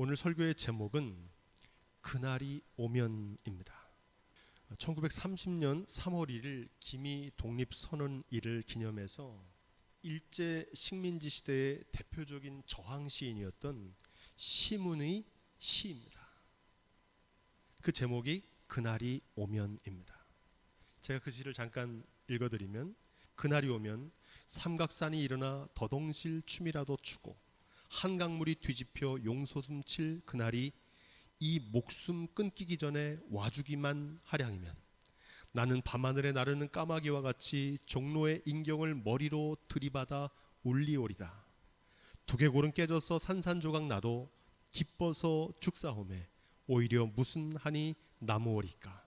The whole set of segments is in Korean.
오늘 설교의 제목은 그날이 오면입니다. 1930년 3월 1일 기미 독립선언일을 기념해서 일제 식민지 시대의 대표적인 저항 시인이었던 시문의 시입니다. 그 제목이 그날이 오면입니다. 제가 그 시를 잠깐 읽어드리면, 그날이 오면 삼각산이 일어나 더동실 춤이라도 추고 한강물이 뒤집혀 용솟음 칠 그날이 이 목숨 끊기기 전에 와주기만 하량이면 나는 밤하늘에 나르는 까마귀와 같이 종로의 인경을 머리로 들이받아 올리오리다. 두개골은 깨져서 산산조각 나도 기뻐서 죽사오매 오히려 무슨 한이 남으오리까.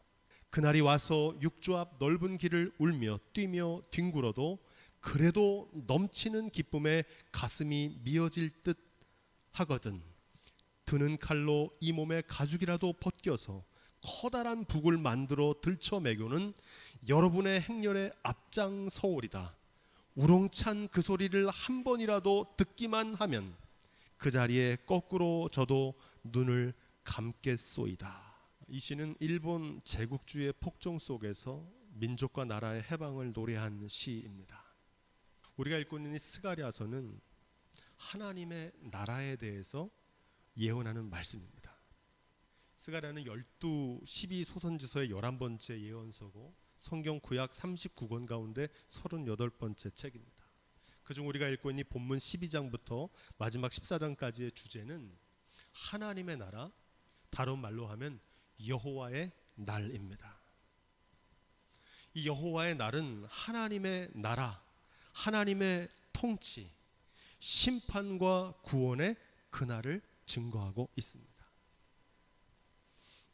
그날이 와서 육조 앞 넓은 길을 울며 뛰며 뒹굴어도 그래도 넘치는 기쁨에 가슴이 미어질 듯 하거든. 드는 칼로 이 몸의 가죽이라도 벗겨서 커다란 북을 만들어 들쳐 매교는 여러분의 행렬에 앞장서오리다. 우렁찬 그 소리를 한 번이라도 듣기만 하면 그 자리에 거꾸로 저도 눈을 감겠소이다. 이 시는 일본 제국주의 폭정 속에서 민족과 나라의 해방을 노래한 시입니다. 우리가 읽고 있는 이 스가랴서는 하나님의 나라에 대해서 예언하는 말씀입니다. 스가랴는 12 소선지서의 11번째 예언서고 성경 구약 39권 가운데 38번째 책입니다. 그중 우리가 읽고 있는 본문 12장부터 마지막 14장까지의 주제는 하나님의 나라, 다른 말로 하면 여호와의 날입니다. 이 여호와의 날은 하나님의 나라, 하나님의 통치, 심판과 구원의 그날을 증거하고 있습니다.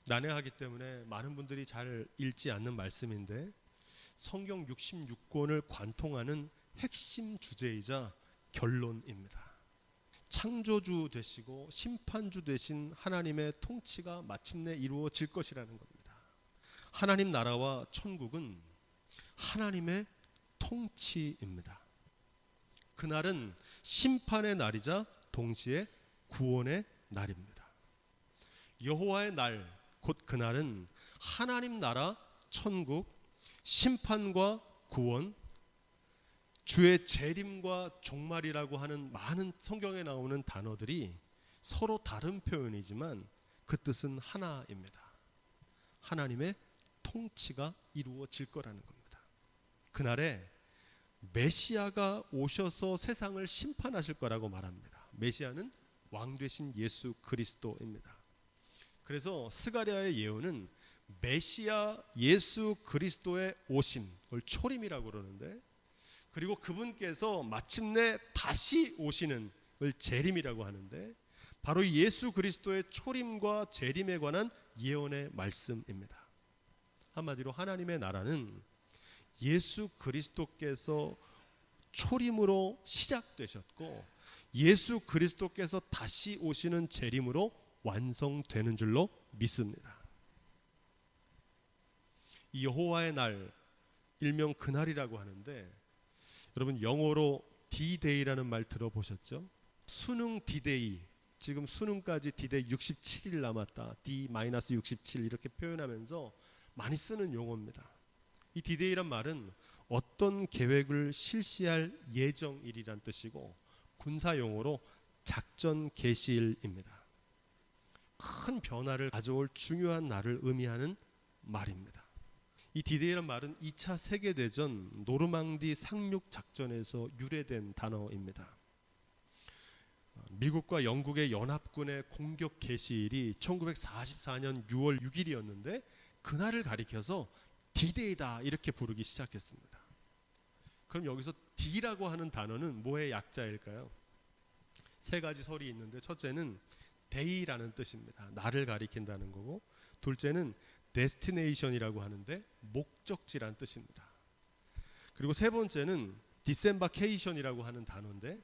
난해하기 때문에 많은 분들이 잘 읽지 않는 말씀인데, 성경 66권을 관통하는 핵심 주제이자 결론입니다. 창조주 되시고 심판주 되신 하나님의 통치가 마침내 이루어질 것이라는 겁니다. 하나님 나라와 천국은 하나님의 통치입니다. 그날은 심판의 날이자 동시에 구원의 날입니다. 여호와의 날, 곧 그날은 하나님 나라, 천국, 심판과 구원, 주의 재림과 종말이라고 하는 많은 성경에 나오는 단어들이 서로 다른 표현이지만 그 뜻은 하나입니다. 하나님의 통치가 이루어질 거라는 겁니다. 그날에 메시아가 오셔서 세상을 심판하실 거라고 말합니다. 메시아는 왕 되신 예수 그리스도입니다. 그래서 스가랴의 예언은 메시아 예수 그리스도의 오심을 초림이라고 그러는데, 그리고 그분께서 마침내 다시 오시는 걸 재림이라고 하는데, 바로 예수 그리스도의 초림과 재림에 관한 예언의 말씀입니다. 한마디로 하나님의 나라는 예수 그리스도께서 초림으로 시작되셨고 예수 그리스도께서 다시 오시는 재림으로 완성되는 줄로 믿습니다. 이 여호와의 날, 일명 그날이라고 하는데, 여러분 영어로 D-Day라는 말 들어보셨죠? 수능 D-Day, 지금 수능까지 D-Day 67일 남았다, D-67 이렇게 표현하면서 많이 쓰는 용어입니다. 이 D-Day란 말은 어떤 계획을 실시할 예정일이란 뜻이고, 군사 용어로 작전 개시일입니다. 큰 변화를 가져올 중요한 날을 의미하는 말입니다. 이 D-Day란 말은 2차 세계대전 노르망디 상륙 작전에서 유래된 단어입니다. 미국과 영국의 연합군의 공격 개시일이 1944년 6월 6일이었는데 그날을 가리켜서 D-Day다 이렇게 부르기 시작했습니다. 그럼 여기서 D라고 하는 단어는 뭐의 약자일까요? 세 가지 설이 있는데, 첫째는 day라는 뜻입니다. 날을 가리킨다는 거고, 둘째는 destination이라고 하는데 목적지란 뜻입니다. 그리고 세 번째는 disembarkation이라고 하는 단어인데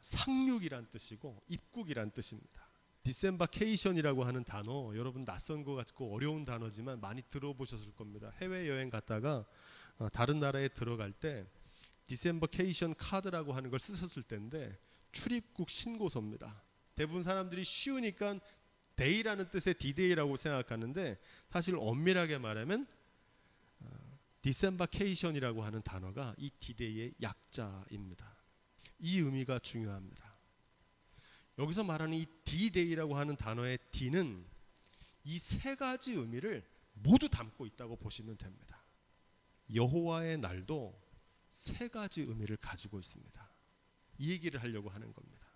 상륙이란 뜻이고 입국이란 뜻입니다. disembarkation이라고 하는 단어, 여러분 낯선 것 같고 어려운 단어지만 많이 들어보셨을 겁니다. 해외여행 갔다가 다른 나라에 들어갈 때 디셈버케이션 카드라고 하는 걸 쓰셨을 때인데 출입국 신고서입니다. 대부분 사람들이 쉬우니까 데이라는 뜻의 디데이라고 생각하는데 사실 엄밀하게 말하면 디셈바케이션이라고 하는 단어가 이 디데이의 약자입니다. 이 의미가 중요합니다. 여기서 말하는 이 디데이라고 하는 단어의 D는 이 세 가지 의미를 모두 담고 있다고 보시면 됩니다. 여호와의 날도 세 가지 의미를 가지고 있습니다. 이 얘기를 하려고 하는 겁니다.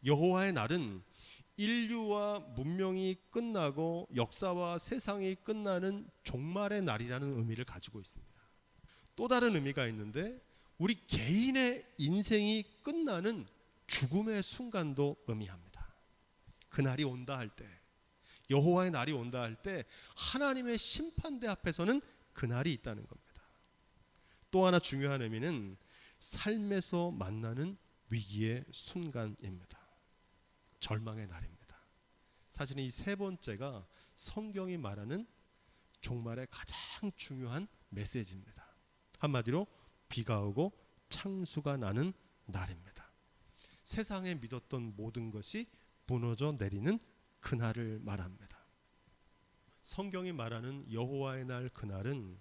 여호와의 날은 인류와 문명이 끝나고 역사와 세상이 끝나는 종말의 날이라는 의미를 가지고 있습니다. 또 다른 의미가 있는데 우리 개인의 인생이 끝나는 죽음의 순간도 의미합니다. 그 날이 온다 할 때, 여호와의 날이 온다 할 때 하나님의 심판대 앞에서는 그 날이 있다는 겁니다. 또 하나 중요한 의미는 삶에서 만나는 위기의 순간입니다. 절망의 날입니다. 사실 이 세 번째가 성경이 말하는 종말의 가장 중요한 메시지입니다. 한마디로 비가 오고 창수가 나는 날입니다. 세상에 믿었던 모든 것이 무너져 내리는 그날을 말합니다. 성경이 말하는 여호와의 날 그날은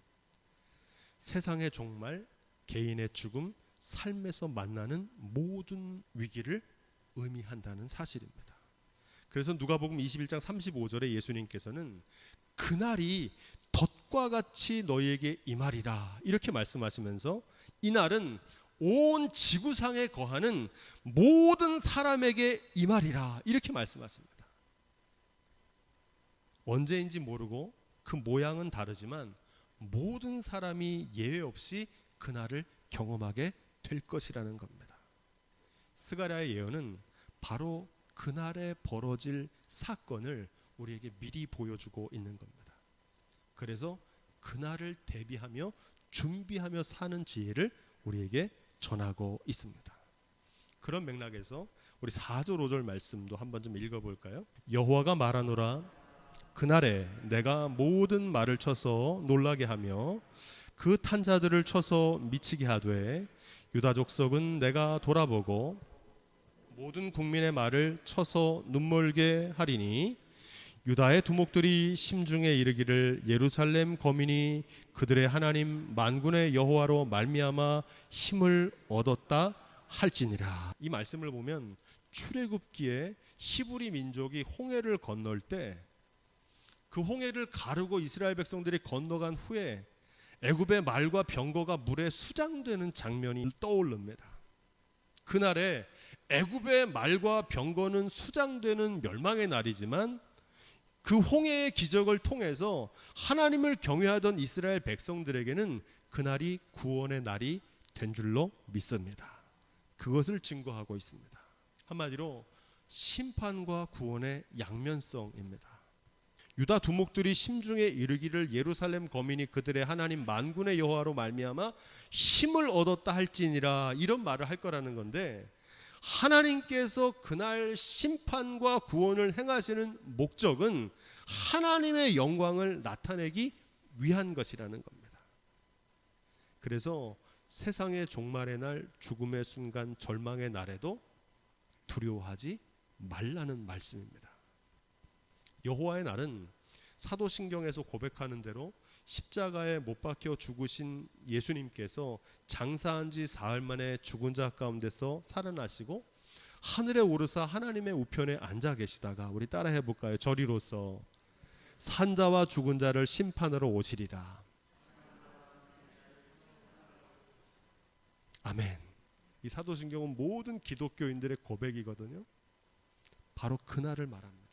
세상의 종말, 개인의 죽음, 삶에서 만나는 모든 위기를 의미한다는 사실입니다. 그래서 누가복음 21장 35절에 예수님께서는 그날이 덫과 같이 너희에게 임하리라 이렇게 말씀하시면서 이 날은 온 지구상에 거하는 모든 사람에게 임하리라 이렇게 말씀하십니다. 언제인지 모르고 그 모양은 다르지만 모든 사람이 예외 없이 그날을 경험하게 될 것이라는 겁니다. 스가랴의 예언은 바로 그날에 벌어질 사건을 우리에게 미리 보여주고 있는 겁니다. 그래서 그날을 대비하며 준비하며 사는 지혜를 우리에게 전하고 있습니다. 그런 맥락에서 우리 4절 5절 말씀도 한번 좀 읽어볼까요? 여호와가 말하노라 그날에 내가 모든 말을 쳐서 놀라게 하며 그 탄자들을 쳐서 미치게 하되 유다 족속은 내가 돌아보고 모든 국민의 말을 쳐서 눈멀게 하리니 유다의 두목들이 심중에 이르기를 예루살렘 거민이 그들의 하나님 만군의 여호와로 말미암아 힘을 얻었다 할지니라. 이 말씀을 보면 출애굽기에 히브리 민족이 홍해를 건널 때 그 홍해를 가르고 이스라엘 백성들이 건너간 후에 애굽의 말과 병거가 물에 수장되는 장면이 떠오릅니다. 그날에 애굽의 말과 병거는 수장되는 멸망의 날이지만 그 홍해의 기적을 통해서 하나님을 경외하던 이스라엘 백성들에게는 그날이 구원의 날이 된 줄로 믿습니다. 그것을 증거하고 있습니다. 한마디로 심판과 구원의 양면성입니다. 유다 두목들이 심중에 이르기를 예루살렘 거민이 그들의 하나님 만군의 여호와로 말미암아 힘을 얻었다 할지니라 이런 말을 할 거라는 건데 하나님께서 그날 심판과 구원을 행하시는 목적은 하나님의 영광을 나타내기 위한 것이라는 겁니다. 그래서 세상의 종말의 날, 죽음의 순간, 절망의 날에도 두려워하지 말라는 말씀입니다. 여호와의 날은 사도신경에서 고백하는 대로 십자가에 못 박혀 죽으신 예수님께서 장사한 지 사흘 만에 죽은 자 가운데서 살아나시고 하늘에 오르사 하나님의 우편에 앉아 계시다가 우리 따라 해볼까요? 저리로서 산자와 죽은 자를 심판하러 오시리라. 아멘. 이 사도신경은 모든 기독교인들의 고백이거든요. 바로 그날을 말합니다.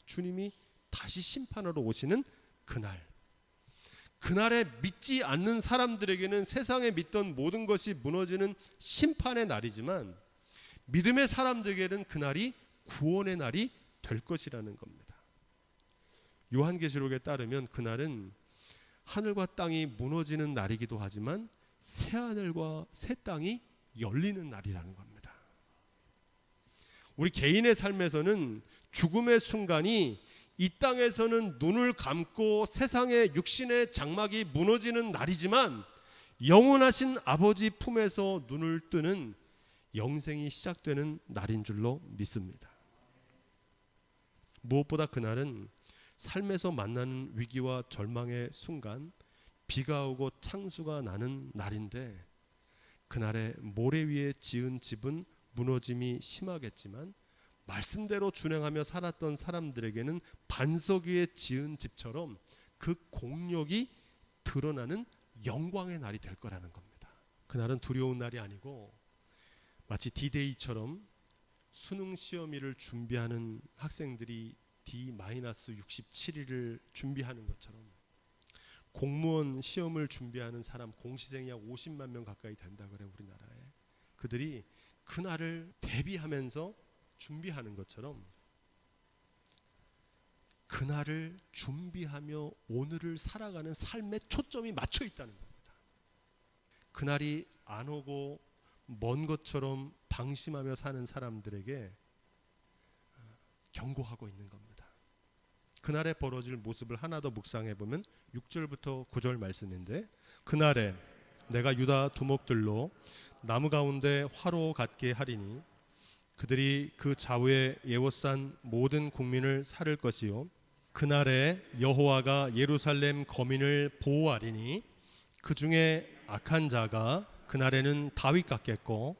주님이 다시 심판하러 오시는 그날. 그날에 믿지 않는 사람들에게는 세상에 믿던 모든 것이 무너지는 심판의 날이지만 믿음의 사람들에게는 그날이 구원의 날이 될 것이라는 겁니다. 요한계시록에 따르면 그날은 하늘과 땅이 무너지는 날이기도 하지만 새 하늘과 새 땅이 열리는 날이라는 겁니다. 우리 개인의 삶에서는 죽음의 순간이 이 땅에서는 눈을 감고 세상의 육신의 장막이 무너지는 날이지만 영원하신 아버지 품에서 눈을 뜨는 영생이 시작되는 날인 줄로 믿습니다. 무엇보다 그날은 삶에서 만나는 위기와 절망의 순간 비가 오고 창수가 나는 날인데, 그날에 모래 위에 지은 집은 무너짐이 심하겠지만 말씀대로 준행하며 살았던 사람들에게는 반석 위에 지은 집처럼 그 공력이 드러나는 영광의 날이 될 거라는 겁니다. 그날은 두려운 날이 아니고 마치 D-Day처럼 수능 시험일을 준비하는 학생들이 D-67일을 준비하는 것처럼, 공무원 시험을 준비하는 사람 공시생이 약 50만 명 가까이 된다 그래 우리나라에. 그들이 그날을 대비하면서 준비하는 것처럼 그날을 준비하며 오늘을 살아가는 삶에 초점이 맞춰 있다는 겁니다. 그날이 안 오고 먼 것처럼 방심하며 사는 사람들에게 경고하고 있는 겁니다. 그날에 벌어질 모습을 하나 더 묵상해 보면 6절부터 9절 말씀인데, 그날에 내가 유다 두목들로 나무 가운데 화로 같게 하리니 그들이 그 좌우에 예워싼 모든 국민을 살을 것이요, 그날에 여호와가 예루살렘 거민을 보호하리니 그 중에 악한 자가 그날에는 다윗 같겠고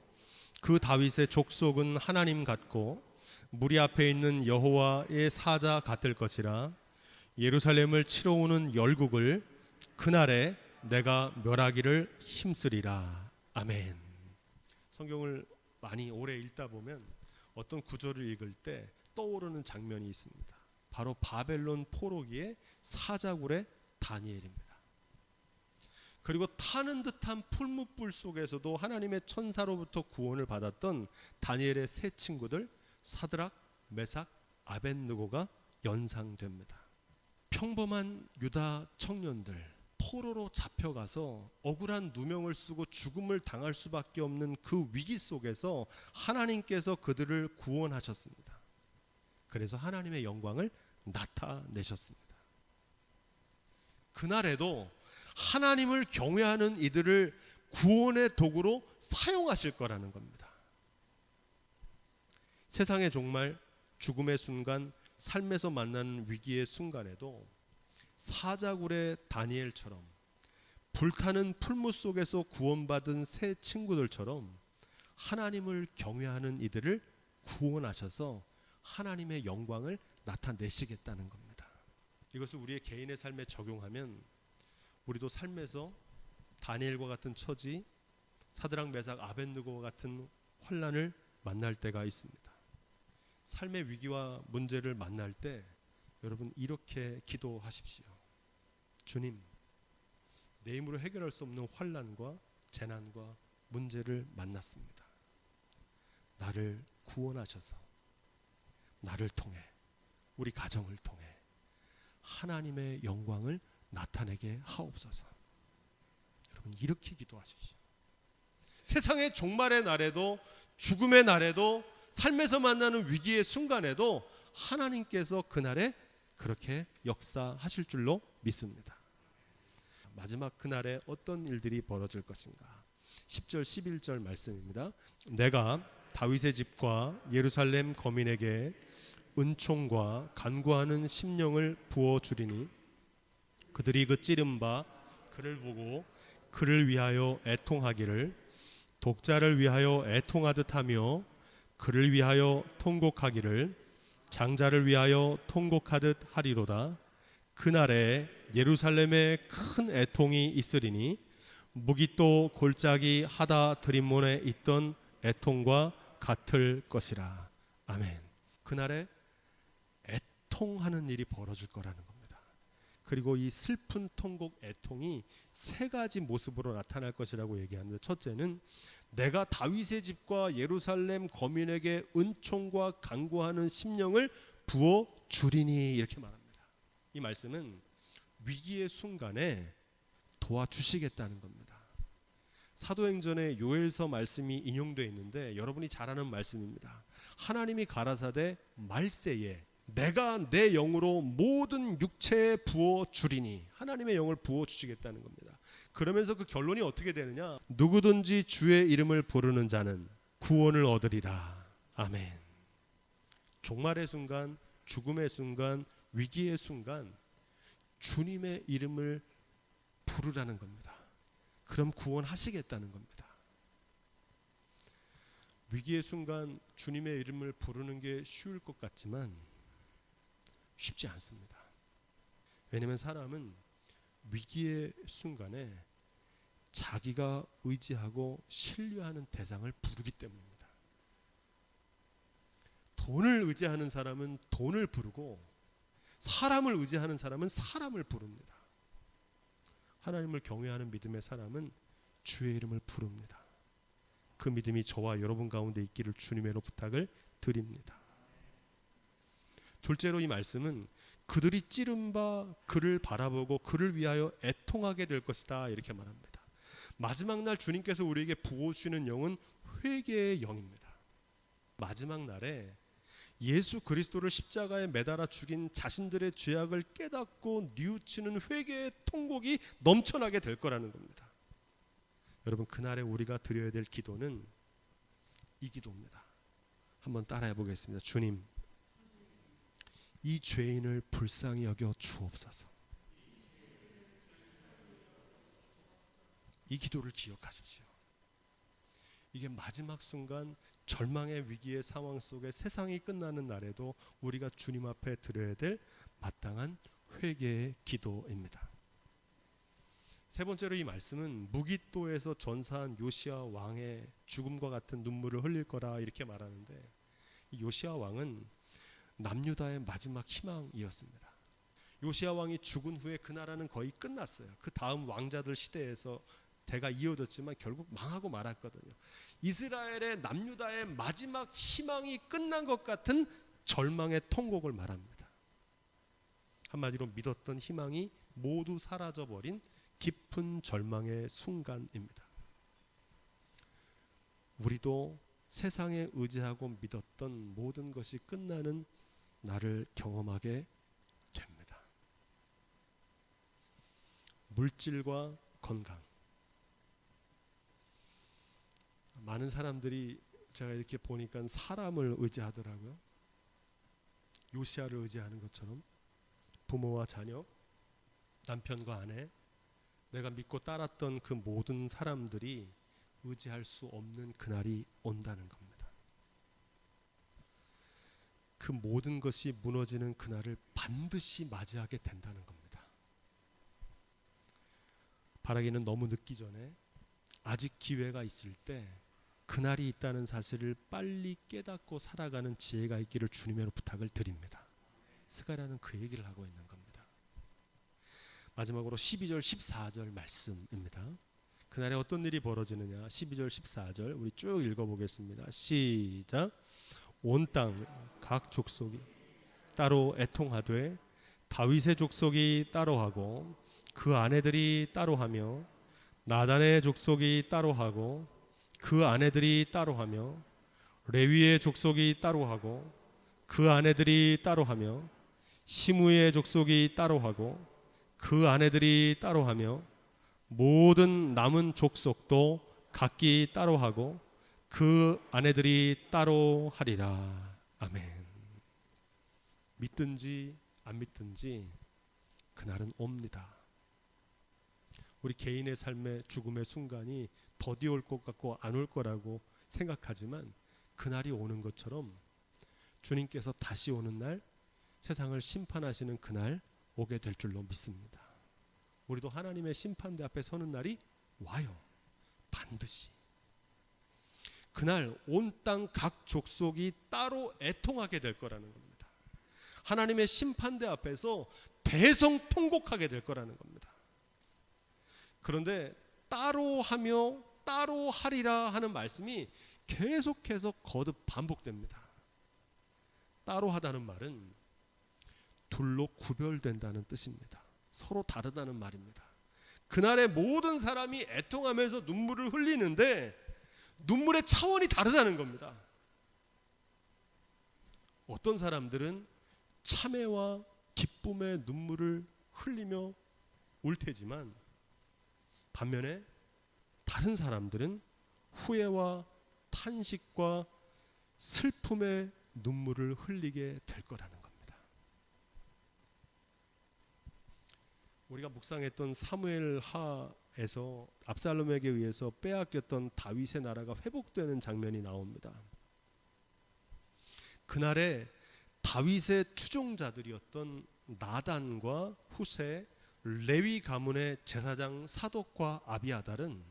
그 다윗의 족속은 하나님 같고 무리 앞에 있는 여호와의 사자 같을 것이라. 예루살렘을 치러 오는 열국을 그날에 내가 멸하기를 힘쓰리라. 아멘. 성경을 많이 오래 읽다 보면 어떤 구절을 읽을 때 떠오르는 장면이 있습니다. 바로 바벨론 포로기의 사자굴의 다니엘입니다. 그리고 타는 듯한 풀무불 속에서도 하나님의 천사로부터 구원을 받았던 다니엘의 세 친구들 사드락, 메삭, 아벳느고가 연상됩니다. 평범한 유다 청년들, 포로로 잡혀가서 억울한 누명을 쓰고 죽음을 당할 수밖에 없는 그 위기 속에서 하나님께서 그들을 구원하셨습니다. 그래서 하나님의 영광을 나타내셨습니다. 그날에도 하나님을 경외하는 이들을 구원의 도구로 사용하실 거라는 겁니다. 세상의 종말, 죽음의 순간, 삶에서 만나는 위기의 순간에도 사자굴의 다니엘처럼, 불타는 풀무 속에서 구원받은 새 친구들처럼 하나님을 경외하는 이들을 구원하셔서 하나님의 영광을 나타내시겠다는 겁니다. 이것을 우리의 개인의 삶에 적용하면 우리도 삶에서 다니엘과 같은 처지, 사드락, 메삭, 아벳느고와 같은 환난을 만날 때가 있습니다. 삶의 위기와 문제를 만날 때 여러분 이렇게 기도하십시오. 주님, 내 힘으로 해결할 수 없는 환난과 재난과 문제를 만났습니다. 나를 구원하셔서 나를 통해, 우리 가정을 통해 하나님의 영광을 나타내게 하옵소서. 여러분 이렇게 기도하십시오. 세상의 종말의 날에도, 죽음의 날에도, 삶에서 만나는 위기의 순간에도 하나님께서 그날에 그렇게 역사하실 줄로 믿습니다. 마지막 그날에 어떤 일들이 벌어질 것인가? 10절 11절 말씀입니다. 내가 다윗의 집과 예루살렘 거민에게 은총과 간구하는 심령을 부어주리니 그들이 그 찌른 바 그를 보고 그를 위하여 애통하기를 독자를 위하여 애통하듯 하며 그를 위하여 통곡하기를 장자를 위하여 통곡하듯 하리로다. 그날에 예루살렘에 큰 애통이 있으리니 무깃도 골짜기 하다 드림몬에 있던 애통과 같을 것이라. 아멘. 그날에 애통하는 일이 벌어질 거라는 겁니다. 그리고 이 슬픈 통곡 애통이 세 가지 모습으로 나타날 것이라고 얘기하는데, 첫째는 내가 다윗의 집과 예루살렘 거민에게 은총과 간구하는 심령을 부어 주리니, 이렇게 말합니다. 이 말씀은 위기의 순간에 도와주시겠다는 겁니다. 사도행전에 요엘서 말씀이 인용되어 있는데 여러분이 잘 아는 말씀입니다. 하나님이 가라사대 말세에 내가 내 영으로 모든 육체에 부어 주리니, 하나님의 영을 부어 주시겠다는 겁니다. 그러면서 그 결론이 어떻게 되느냐? 누구든지 주의 이름을 부르는 자는 구원을 얻으리라. 아멘. 종말의 순간, 죽음의 순간, 위기의 순간 주님의 이름을 부르라는 겁니다. 그럼 구원하시겠다는 겁니다. 위기의 순간 주님의 이름을 부르는 게 쉬울 것 같지만 쉽지 않습니다. 왜냐하면 사람은 위기의 순간에 자기가 의지하고 신뢰하는 대상을 부르기 때문입니다. 돈을 의지하는 사람은 돈을 부르고 사람을 의지하는 사람은 사람을 부릅니다. 하나님을 경외하는 믿음의 사람은 주의 이름을 부릅니다. 그 믿음이 저와 여러분 가운데 있기를 주님으로 부탁을 드립니다. 둘째로 이 말씀은 그들이 찌른 바 그를 바라보고 그를 위하여 애통하게 될 것이다 이렇게 말합니다. 마지막 날 주님께서 우리에게 부어주시는 영은 회개의 영입니다. 마지막 날에 예수 그리스도를 십자가에 매달아 죽인 자신들의 죄악을 깨닫고 뉘우치는 회개의 통곡이 넘쳐나게 될 거라는 겁니다. 여러분, 그날에 우리가 드려야 될 기도는 이 기도입니다. 한번 따라해 보겠습니다. 주님, 이 죄인을 불쌍히 여겨 주옵소서. 이 기도를 기억하십시오. 이게 마지막 순간 절망의 위기의 상황 속에 세상이 끝나는 날에도 우리가 주님 앞에 드려야 될 마땅한 회개의 기도입니다. 세 번째로 이 말씀은 무기또에서 전사한 요시야 왕의 죽음과 같은 눈물을 흘릴 거라 이렇게 말하는데, 이 요시야 왕은 남유다의 마지막 희망이었습니다. 요시야 왕이 죽은 후에 그 나라는 거의 끝났어요. 그 다음 왕자들 시대에서 대가 이어졌지만 결국 망하고 말았거든요. 이스라엘의 남유다의 마지막 희망이 끝난 것 같은 절망의 통곡을 말합니다. 한마디로 믿었던 희망이 모두 사라져버린 깊은 절망의 순간입니다. 우리도 세상에 의지하고 믿었던 모든 것이 끝나는 날을 경험하게 됩니다. 물질과 건강. 많은 사람들이 제가 이렇게 보니까 사람을 의지하더라고요. 요시야를 의지하는 것처럼 부모와 자녀, 남편과 아내, 내가 믿고 따랐던 그 모든 사람들이 의지할 수 없는 그날이 온다는 겁니다. 그 모든 것이 무너지는 그날을 반드시 맞이하게 된다는 겁니다. 바라기는 너무 늦기 전에 아직 기회가 있을 때 그날이 있다는 사실을 빨리 깨닫고 살아가는 지혜가 있기를 주님으로 부탁을 드립니다. 스가랴는 그 얘기를 하고 있는 겁니다. 마지막으로 12절 14절 말씀입니다. 그날에 어떤 일이 벌어지느냐. 12절 14절 우리 쭉 읽어보겠습니다. 시작. 온 땅 각 족속이 따로 애통하되 다윗의 족속이 따로 하고 그 아내들이 따로 하며 나단의 족속이 따로 하고 그 아내들이 따로 하며 레위의 족속이 따로 하고 그 아내들이 따로 하며 시므의 족속이 따로 하고 그 아내들이 따로 하며 모든 남은 족속도 각기 따로 하고 그 아내들이 따로 하리라. 아멘. 믿든지 안 믿든지 그날은 옵니다. 우리 개인의 삶의 죽음의 순간이 더디 올 것 같고 안 올 거라고 생각하지만 그날이 오는 것처럼 주님께서 다시 오는 날, 세상을 심판하시는 그날 오게 될 줄로 믿습니다. 우리도 하나님의 심판대 앞에 서는 날이 와요. 반드시. 그날 온 땅 각 족속이 따로 애통하게 될 거라는 겁니다. 하나님의 심판대 앞에서 대성통곡하게 될 거라는 겁니다. 그런데 따로 하며 따로 하리라 하는 말씀이 계속해서 거듭 반복됩니다. 따로 하다는 말은 둘로 구별된다는 뜻입니다. 서로 다르다는 말입니다. 그날에 모든 사람이 애통하면서 눈물을 흘리는데 눈물의 차원이 다르다는 겁니다. 어떤 사람들은 참회와 기쁨의 눈물을 흘리며 울 테지만 반면에 다른 사람들은 후회와 탄식과 슬픔의 눈물을 흘리게 될 거라는 겁니다. 우리가 묵상했던 사무엘 하에서 압살롬에게 의해서 빼앗겼던 다윗의 나라가 회복되는 장면이 나옵니다. 그날에 다윗의 추종자들이었던 나단과 후세, 레위 가문의 제사장 사독과 아비아달은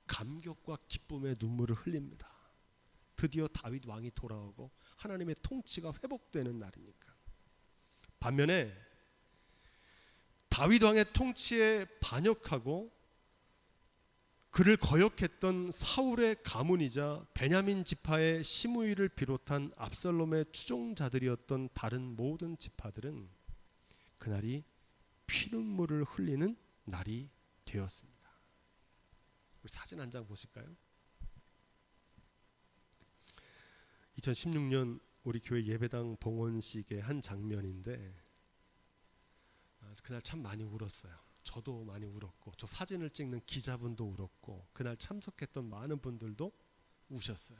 감격과 기쁨의 눈물을 흘립니다. 드디어 다윗 왕이 돌아오고 하나님의 통치가 회복되는 날이니까. 반면에 다윗 왕의 통치에 반역하고 그를 거역했던 사울의 가문이자 베냐민 지파의 시므이를 비롯한 압살롬의 추종자들이었던 다른 모든 지파들은 그날이 피눈물을 흘리는 날이 되었습니다. 우리 사진 한 장 보실까요? 2016년 우리 교회 예배당 봉헌식의 한 장면인데 그날 참 많이 울었어요. 저도 많이 울었고 저 사진을 찍는 기자분도 울었고 그날 참석했던 많은 분들도 우셨어요.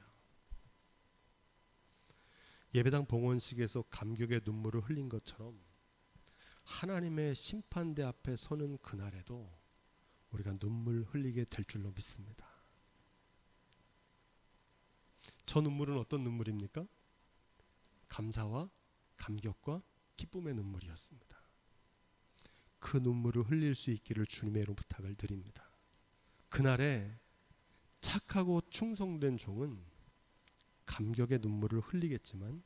예배당 봉헌식에서 감격의 눈물을 흘린 것처럼 하나님의 심판대 앞에 서는 그날에도 우리가 눈물 흘리게 될 줄로 믿습니다. 저 눈물은 어떤 눈물입니까? 감사와 감격과 기쁨의 눈물이었습니다. 그 눈물을 흘릴 수 있기를 주님의 이름으로 부탁을 드립니다. 그날에 착하고 충성된 종은 감격의 눈물을 흘리겠지만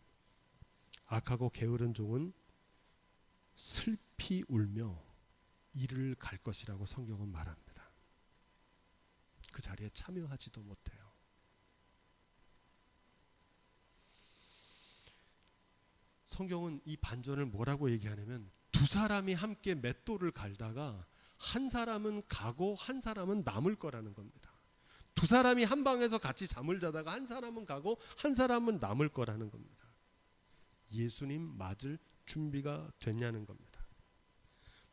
악하고 게으른 종은 슬피 울며 이를 갈 것이라고 성경은 말합니다. 그 자리에 참여하지도 못해요. 성경은 이 반전을 뭐라고 얘기하냐면 두 사람이 함께 맷돌을 갈다가 한 사람은 가고 한 사람은 남을 거라는 겁니다. 두 사람이 한 방에서 같이 잠을 자다가 한 사람은 가고 한 사람은 남을 거라는 겁니다. 예수님 맞을 준비가 됐냐는 겁니다.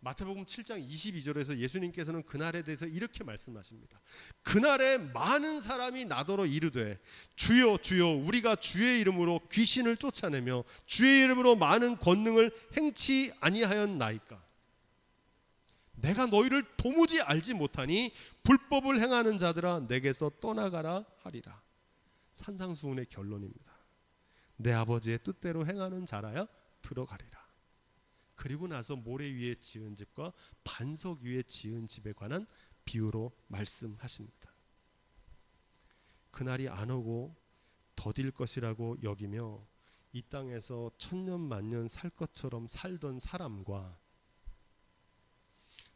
마태복음 7장 22절에서 예수님께서는 그날에 대해서 이렇게 말씀하십니다. 그날에 많은 사람이 나더러 이르되 주여 주여 우리가 주의 이름으로 귀신을 쫓아내며 주의 이름으로 많은 권능을 행치 아니하였나이까. 내가 너희를 도무지 알지 못하니 불법을 행하는 자들아 내게서 떠나가라 하리라. 산상수훈의 결론입니다. 내 아버지의 뜻대로 행하는 자라야 들어가리라. 그리고 나서 모래 위에 지은 집과 반석 위에 지은 집에 관한 비유로 말씀하십니다. 그날이 안 오고 더딜 것이라고 여기며 이 땅에서 천년 만년 살 것처럼 살던 사람과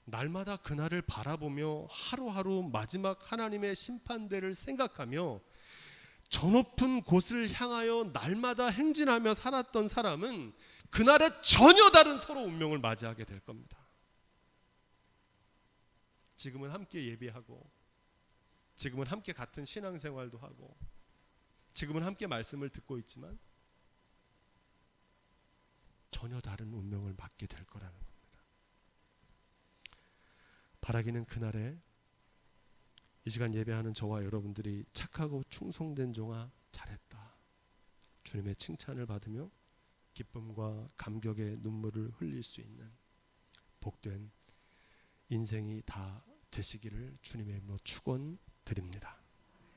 날마다 그날을 바라보며 하루하루 마지막 하나님의 심판대를 생각하며 저 높은 곳을 향하여 날마다 행진하며 살았던 사람은 그날에 전혀 다른 서로 운명을 맞이하게 될 겁니다. 지금은 함께 예배하고 지금은 함께 같은 신앙생활도 하고 지금은 함께 말씀을 듣고 있지만 전혀 다른 운명을 맞게 될 거라는 겁니다. 바라기는 그날에 이 시간 예배하는 저와 여러분들이 착하고 충성된 종아 잘했다, 주님의 칭찬을 받으며 기쁨과 감격의 눈물을 흘릴 수 있는 복된 인생이 다 되시기를 주님의 이름으로 축원드립니다.